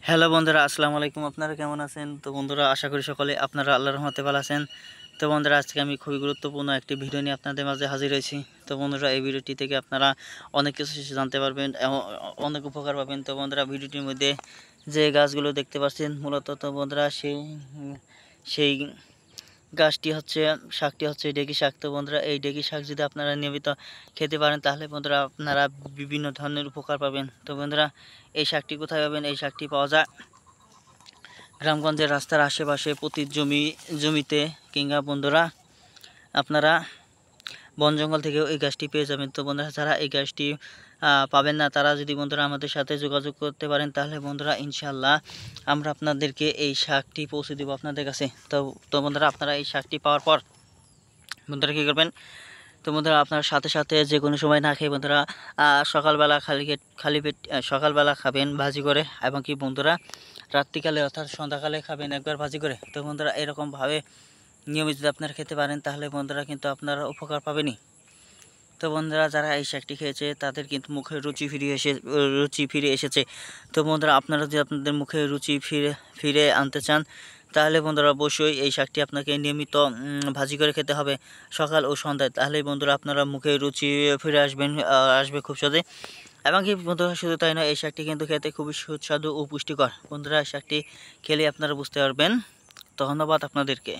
Hello বন্ধুরা, আসসালামু আলাইকুম। আপনারা কেমন আছেন? তো বন্ধুরা, আশা করি সকলে আপনারা আল্লাহর রহমতে ভালো আছেন। তো বন্ধুরা, আজকে আমি খুবই গুরুত্বপূর্ণ একটি ভিডিও নিয়ে আপনাদের মাঝে হাজির হয়েছি। তো বন্ধুরা, এই ভিডিওটি থেকে আপনারা অনেক কিছু জানতে পারবেন, অনেক উপকার পাবেন। তো বন্ধুরা, ভিডিওটির মধ্যে যে গাছগুলো দেখতে পাচ্ছেন মূলত, তো বন্ধুরা সেই গাছটি হচ্ছে, শাকটি হচ্ছে ডেকি শাক। তো বন্ধুরা, এই ডেকি শাক যদি আপনারা নিয়মিত খেতে পারেন তাহলে বন্ধুরা আপনারা বিভিন্ন ধরনের উপকার পাবেন। তো বন্ধুরা, এই শাকটি কোথায় পাবেন? এই শাকটি পাওয়া যায় গ্রামগঞ্জের রাস্তার আশেপাশে, প্রতি জমিতে, কিংবা বন্ধুরা আপনারা বন জঙ্গল থেকেও এই গাছটি পেয়ে যাবেন। তো বন্ধুরা, যারা এই গাছটি পাবেন না, তারা যদি বন্ধুরা আমাদের সাথে যোগাযোগ করতে পারেন তাহলে বন্ধুরা ইনশাল্লাহ আমরা আপনাদেরকে এই শাকটি পৌঁছে দেবো আপনাদের কাছে। তো বন্ধুরা, আপনারা এই শাকটি পাওয়ার পর বন্ধুরা কী করবেন? তো বন্ধুরা, আপনার সাথে সাথে যে কোনো সময় না খেয়ে বন্ধুরা সকালবেলা খালি পেট সকালবেলা খাবেন ভাজি করে, এবং কি বন্ধুরা রাত্রিকালে অর্থাৎ সন্ধ্যাকালে খাবেন একবার ভাজি করে। তো বন্ধুরা, এরকমভাবে নিয়মিত যদি আপনারা খেতে পারেন তাহলে বন্ধুরা কিন্তু আপনারা উপকার পাবেনই। তো বন্ধুরা, যারা এই শাকটি খেয়েছে তাদের কিন্তু মুখে রুচি ফিরে এসেছে। তো বন্ধুরা, আপনারা যদি আপনাদের মুখে রুচি ফিরে আনতে চান তাহলে বন্ধুরা অবশ্যই এই শাকটি আপনাকে নিয়মিত ভাজি করে খেতে হবে সকাল ও সন্ধ্যায়। তাহলেই বন্ধুরা আপনারা মুখে রুচি ফিরে আসবে খুব সহজে। এবং কি বন্ধুরা, শুধু তাই নয়, এই শাকটি কিন্তু খেতে খুবই সুস্বাদু ও পুষ্টিকর। বন্ধুরা, এই শাকটি খেলে আপনারা বুঝতে পারবেন। ধন্যবাদ আপনাদেরকে।